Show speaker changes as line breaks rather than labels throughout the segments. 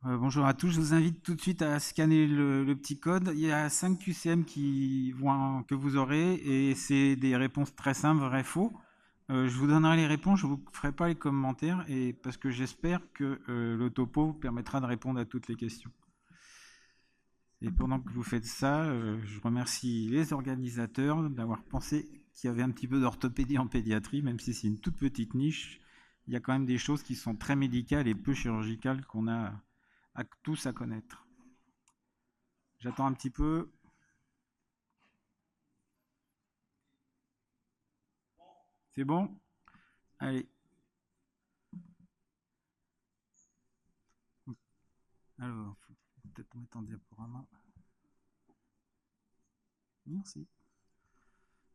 Bonjour à tous, je vous invite tout de suite à scanner le petit code. Il y a 5 QCM que vous aurez et c'est des réponses très simples, vrai, faux. Je vous donnerai les réponses, je ne vous ferai pas les commentaires parce que j'espère que le topo permettra de répondre à toutes les questions. Et pendant que vous faites ça, je remercie les organisateurs d'avoir pensé qu'il y avait un petit peu d'orthopédie en pédiatrie, même si c'est une toute petite niche. Il y a quand même des choses qui sont très médicales et peu chirurgicales qu'on a tous à connaître. J'attends un petit peu. C'est bon? Allez. Alors, faut peut-être mettre en diaporama. Merci.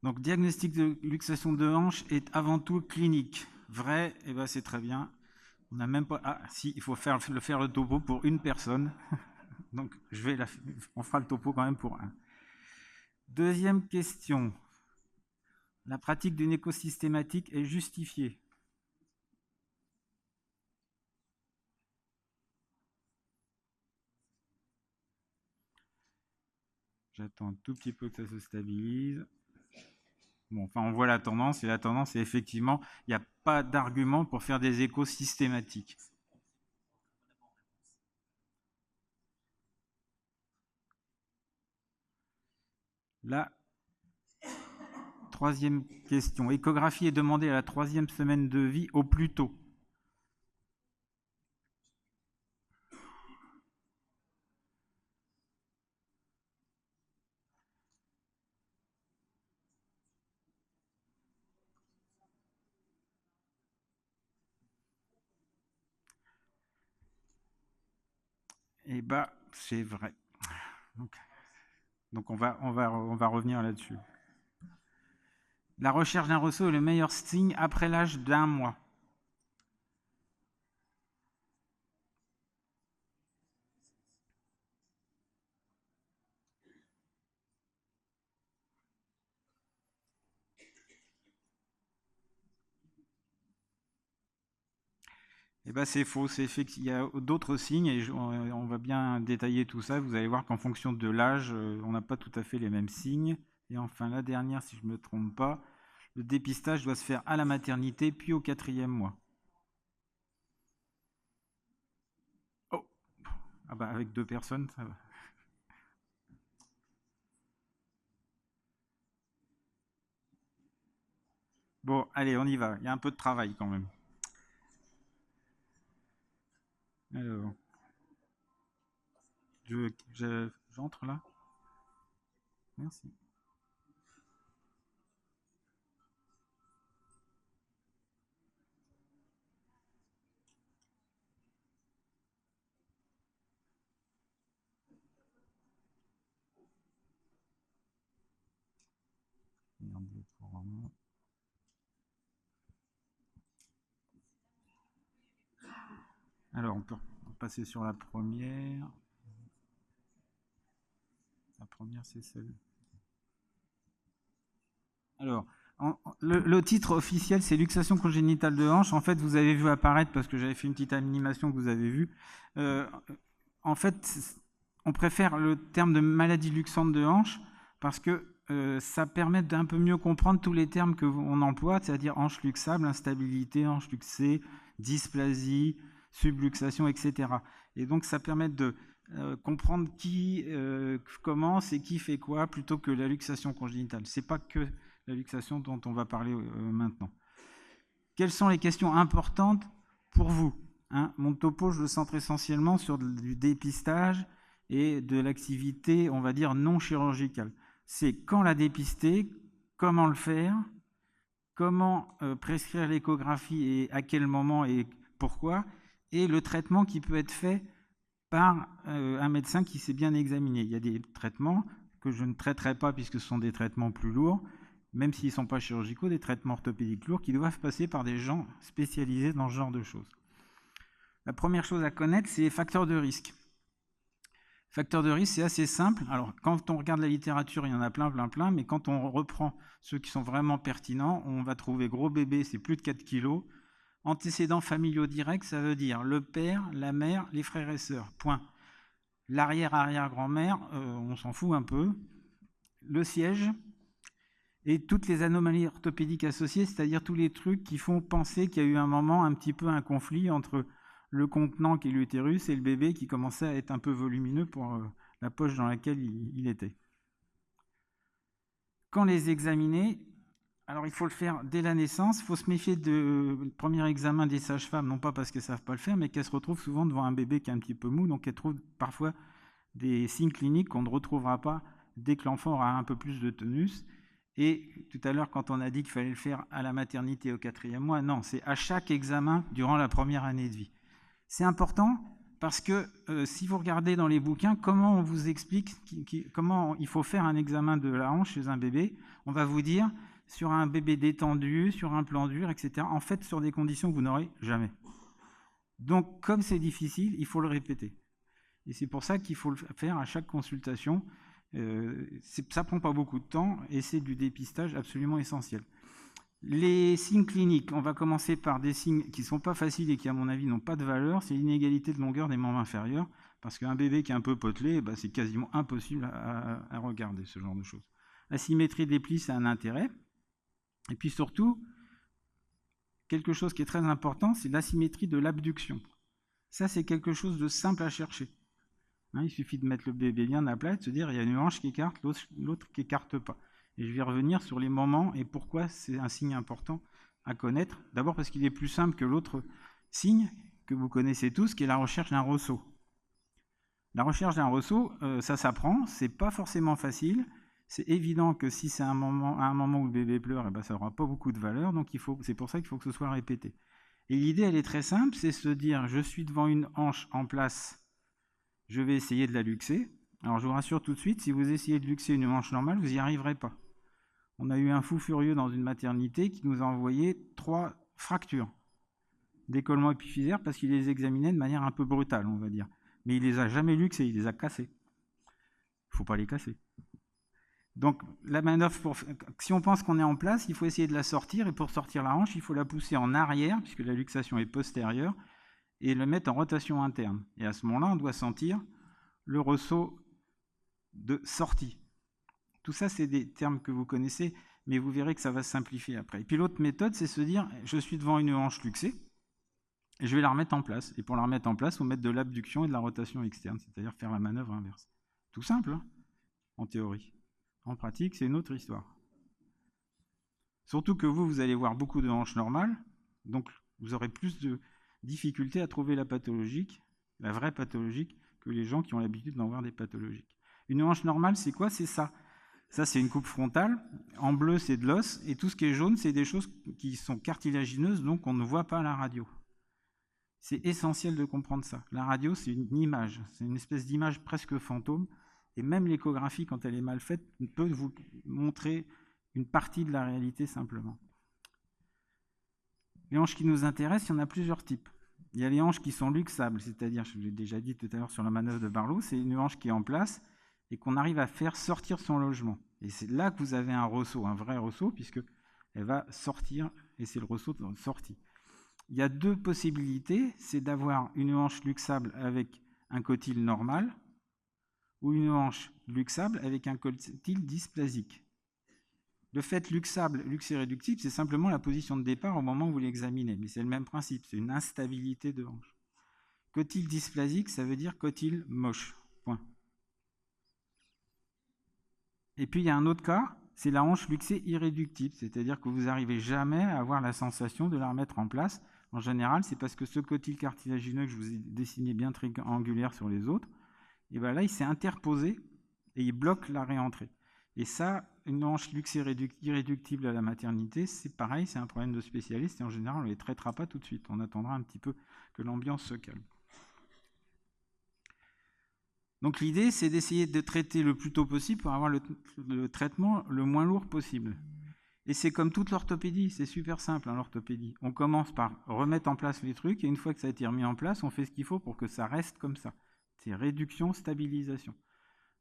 Donc, diagnostic de luxation de hanche est avant tout clinique. Vrai, et ben c'est très bien. On n'a même pas. Ah, si, il faut faire le topo pour une personne. Donc, on fera le topo quand même pour un. Deuxième question. La pratique d'une écosystématique est justifiée. J'attends un tout petit peu que ça se stabilise. Bon, enfin, on voit la tendance, et la tendance est effectivement, il n'y a pas d'argument pour faire des échos systématiques. La troisième question. Échographie est demandée à la 3e semaine de vie au plus tôt. Eh bien, c'est vrai. Donc on va revenir là-dessus. La recherche d'un ressaut est le meilleur signe après l'âge d'1 mois. Eh bien, c'est faux. C'est fait qu'il y a d'autres signes et on va bien détailler tout ça. Vous allez voir qu'en fonction de l'âge, on n'a pas tout à fait les mêmes signes. Et enfin, la dernière, si je ne me trompe pas, le dépistage doit se faire à la maternité puis au 4e mois. Oh, ah bah avec 2 personnes, ça va. Bon, allez, on y va. Il y a un peu de travail quand même. Alors, j'entre là. Merci. Alors, on peut passer sur la première. La première, c'est celle. Alors, le titre officiel, c'est luxation congénitale de hanche. En fait, vous avez vu apparaître, parce que j'avais fait une petite animation que vous avez vue. Euh, en fait, on préfère le terme de maladie luxante de hanche parce que ça permet d'un peu mieux comprendre tous les termes qu'on emploie, c'est-à-dire hanche luxable, instabilité, hanche luxée, dysplasie, subluxation, etc. Et donc, ça permet de comprendre qui commence et qui fait quoi plutôt que la luxation congénitale. C'est pas que la luxation dont on va parler maintenant. Quelles sont les questions importantes pour vous? Mon topo, je le centre essentiellement sur du dépistage et de l'activité, on va dire, non chirurgicale. C'est quand la dépister, comment le faire, comment prescrire l'échographie et à quel moment et pourquoi, et le traitement qui peut être fait par un médecin qui s'est bien examiné. Il y a des traitements que je ne traiterai pas puisque ce sont des traitements plus lourds, même s'ils ne sont pas chirurgicaux, des traitements orthopédiques lourds qui doivent passer par des gens spécialisés dans ce genre de choses. La première chose à connaître, c'est les facteurs de risque. Facteurs de risque, c'est assez simple. Alors, quand on regarde la littérature, il y en a plein, mais quand on reprend ceux qui sont vraiment pertinents, on va trouver gros bébé, c'est plus de 4 kilos. Antécédents familiaux directs, ça veut dire le père, la mère, les frères et sœurs. Point. L'arrière-arrière-grand-mère, on s'en fout un peu. Le siège et toutes les anomalies orthopédiques associées, c'est-à-dire tous les trucs qui font penser qu'il y a eu un moment un petit peu un conflit entre le contenant qui est l'utérus et le bébé qui commençait à être un peu volumineux pour la poche dans laquelle il était. Quand les examiner, alors il faut le faire dès la naissance, il faut se méfier du premier examen des sages-femmes, non pas parce qu'elles ne savent pas le faire, mais qu'elles se retrouvent souvent devant un bébé qui est un petit peu mou, donc elles trouvent parfois des signes cliniques qu'on ne retrouvera pas dès que l'enfant aura un peu plus de tonus. Et tout à l'heure, quand on a dit qu'il fallait le faire à la maternité au 4e mois, non, c'est à chaque examen durant la première année de vie. C'est important parce que si vous regardez dans les bouquins, comment on vous explique comment il faut faire un examen de la hanche chez un bébé, on va vous dire sur un bébé détendu, sur un plan dur, etc. En fait, sur des conditions que vous n'aurez jamais. Donc, comme c'est difficile, il faut le répéter. Et c'est pour ça qu'il faut le faire à chaque consultation. Ça prend pas beaucoup de temps et c'est du dépistage absolument essentiel. Les signes cliniques, on va commencer par des signes qui ne sont pas faciles et qui, à mon avis, n'ont pas de valeur. C'est l'inégalité de longueur des membres inférieurs, parce qu'un bébé qui est un peu potelé, c'est quasiment impossible à regarder, ce genre de choses. La symétrie des plis, c'est un intérêt. Et puis surtout, quelque chose qui est très important, c'est l'asymétrie de l'abduction. Ça, c'est quelque chose de simple à chercher. Il suffit de mettre le bébé bien à plat et de se dire il y a une hanche qui écarte, l'autre qui écarte pas. Et je vais revenir sur les moments et pourquoi c'est un signe important à connaître. D'abord parce qu'il est plus simple que l'autre signe que vous connaissez tous, qui est la recherche d'un ressaut. La recherche d'un ressaut, ça s'apprend, c'est pas forcément facile. C'est évident que si c'est à un moment où le bébé pleure, ça n'aura pas beaucoup de valeur, donc c'est pour ça qu'il faut que ce soit répété. Et l'idée, elle est très simple, c'est se dire je suis devant une hanche en place, je vais essayer de la luxer. Alors je vous rassure tout de suite, si vous essayez de luxer une hanche normale, vous n'y arriverez pas. On a eu un fou furieux dans une maternité qui nous a envoyé 3 fractures d'écollement épiphysaire parce qu'il les examinait de manière un peu brutale, on va dire. Mais il les a jamais luxés, il les a cassés. Il ne faut pas les casser. Donc la manœuvre, si on pense qu'on est en place, il faut essayer de la sortir, et pour sortir la hanche, il faut la pousser en arrière, puisque la luxation est postérieure, et le mettre en rotation interne. Et à ce moment-là, on doit sentir le ressaut de sortie. Tout ça, c'est des termes que vous connaissez, mais vous verrez que ça va se simplifier après. Et puis l'autre méthode, c'est se dire, je suis devant une hanche luxée, et je vais la remettre en place. Et pour la remettre en place, il faut mettre de l'abduction et de la rotation externe, c'est-à-dire faire la manœuvre inverse. Tout simple, hein, en théorie. En pratique, c'est une autre histoire. Surtout que vous allez voir beaucoup de hanches normales, donc vous aurez plus de difficultés à trouver la pathologique, la vraie pathologique, que les gens qui ont l'habitude d'en voir des pathologiques. Une hanche normale, c'est quoi? C'est ça. Ça, c'est une coupe frontale. En bleu, c'est de l'os. Et tout ce qui est jaune, c'est des choses qui sont cartilagineuses, donc on ne voit pas à la radio. C'est essentiel de comprendre ça. La radio, c'est une image. C'est une espèce d'image presque fantôme. Et même l'échographie, quand elle est mal faite, peut vous montrer une partie de la réalité simplement. Les hanches qui nous intéressent, il y en a plusieurs types. Il y a les hanches qui sont luxables, c'est-à-dire, je l'ai déjà dit tout à l'heure sur la manœuvre de Barlow, c'est une hanche qui est en place et qu'on arrive à faire sortir son logement. Et c'est là que vous avez un ressaut, un vrai ressaut, puisqu'elle va sortir, et c'est le ressaut de sortie. Il y a 2 possibilités, c'est d'avoir une hanche luxable avec un cotyle normal, ou une hanche luxable avec un cotyle dysplasique. Le fait luxable, luxé réductible, c'est simplement la position de départ au moment où vous l'examinez, mais c'est le même principe, c'est une instabilité de hanche. Cotyle dysplasique, ça veut dire cotyle moche, point. Et puis il y a un autre cas, c'est la hanche luxée irréductible, c'est-à-dire que vous n'arrivez jamais à avoir la sensation de la remettre en place. En général, c'est parce que ce cotyle cartilagineux que je vous ai dessiné bien triangulaire sur les autres, et bien là, il s'est interposé et il bloque la réentrée. Et ça, une hanche luxée irréductible à la maternité, c'est pareil, c'est un problème de spécialiste, et en général, on ne les traitera pas tout de suite. On attendra un petit peu que l'ambiance se calme. Donc l'idée, c'est d'essayer de traiter le plus tôt possible pour avoir le traitement le moins lourd possible. Et c'est comme toute l'orthopédie, c'est super simple, hein, l'orthopédie. On commence par remettre en place les trucs, et une fois que ça a été remis en place, on fait ce qu'il faut pour que ça reste comme ça. C'est réduction, stabilisation.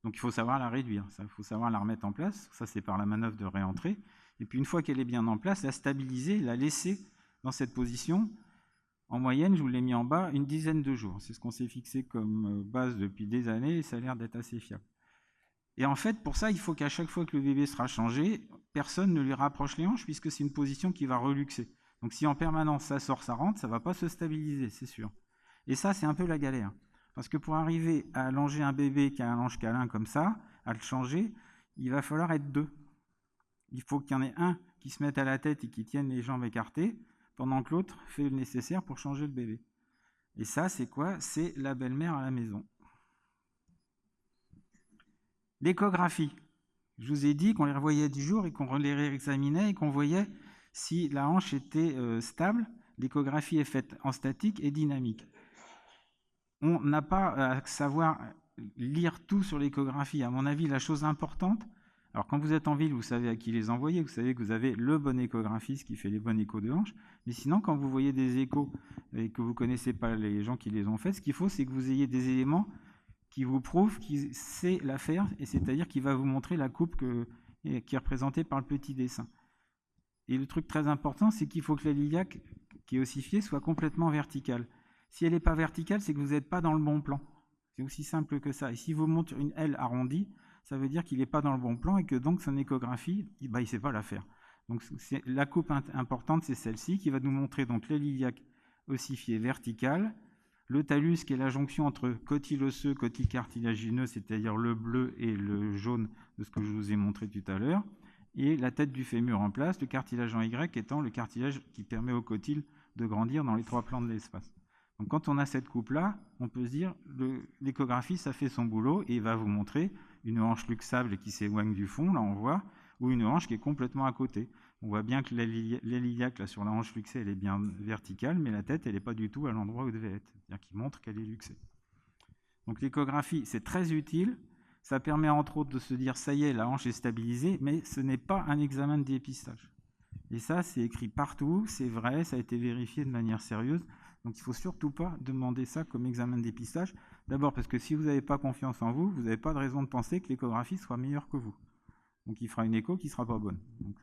Donc il faut savoir la réduire, il faut savoir la remettre en place, ça c'est par la manœuvre de réentrée. Et puis une fois qu'elle est bien en place, la stabiliser, la laisser dans cette position, En moyenne, je vous l'ai mis en bas, une dizaine de jours. C'est ce qu'on s'est fixé comme base depuis des années et ça a l'air d'être assez fiable. Et en fait, pour ça, il faut qu'à chaque fois que le bébé sera changé, personne ne lui rapproche les hanches puisque c'est une position qui va reluxer. Donc si en permanence ça sort, ça rentre, ça ne va pas se stabiliser, c'est sûr. Et ça, c'est un peu la galère. Parce que pour arriver à allonger un bébé qui a un hanche câlin comme ça, à le changer, il va falloir être deux. Il faut qu'il y en ait un qui se mette à la tête et qui tienne les jambes écartées, pendant que l'autre fait le nécessaire pour changer le bébé. Et ça, c'est quoi? C'est la belle-mère à la maison. L'échographie. Je vous ai dit qu'on les revoyait du jour et qu'on les réexaminait et qu'on voyait si la hanche était stable. L'échographie est faite en statique et dynamique. On n'a pas à savoir lire tout sur l'échographie. À mon avis, la chose importante, alors quand vous êtes en ville, vous savez à qui les envoyer, vous savez que vous avez le bon échographiste qui fait les bonnes échos de hanche, mais sinon, quand vous voyez des échos et que vous ne connaissez pas les gens qui les ont faits, ce qu'il faut, c'est que vous ayez des éléments qui vous prouvent qu'il sait la faire, et c'est-à-dire qu'il va vous montrer la coupe qui est représentée par le petit dessin. Et le truc très important, c'est qu'il faut que la l'iliaque qui est ossifiée soit complètement verticale. Si elle n'est pas verticale, c'est que vous n'êtes pas dans le bon plan. C'est aussi simple que ça. Et si vous montre une aile arrondie, ça veut dire qu'il n'est pas dans le bon plan et que donc son échographie, il ne sait pas la faire. Donc la coupe importante, c'est celle-ci qui va nous montrer donc l'aile iliaque ossifiée verticale, le talus qui est la jonction entre cotyle osseux, cotyle cartilagineux, c'est-à-dire le bleu et le jaune de ce que je vous ai montré tout à l'heure, et la tête du fémur en place, le cartilage en Y étant le cartilage qui permet au cotyle de grandir dans les trois plans de l'espace. Donc quand on a cette coupe-là, on peut se dire l'échographie, ça fait son boulot et il va vous montrer une hanche luxable qui s'éloigne du fond, là on voit, ou une hanche qui est complètement à côté. On voit bien que l'aile iliaque là, sur la hanche luxée, elle est bien verticale, mais la tête, elle n'est pas du tout à l'endroit où elle devait être, c'est-à-dire qu'il montre qu'elle est luxée. Donc l'échographie, c'est très utile. Ça permet entre autres de se dire, ça y est, la hanche est stabilisée, mais ce n'est pas un examen de dépistage. Et ça, c'est écrit partout, c'est vrai, ça a été vérifié de manière sérieuse. Donc il ne faut surtout pas demander ça comme examen de dépistage. D'abord parce que si vous n'avez pas confiance en vous, vous n'avez pas de raison de penser que l'échographie soit meilleure que vous. Donc il fera une écho qui ne sera pas bonne. Donc,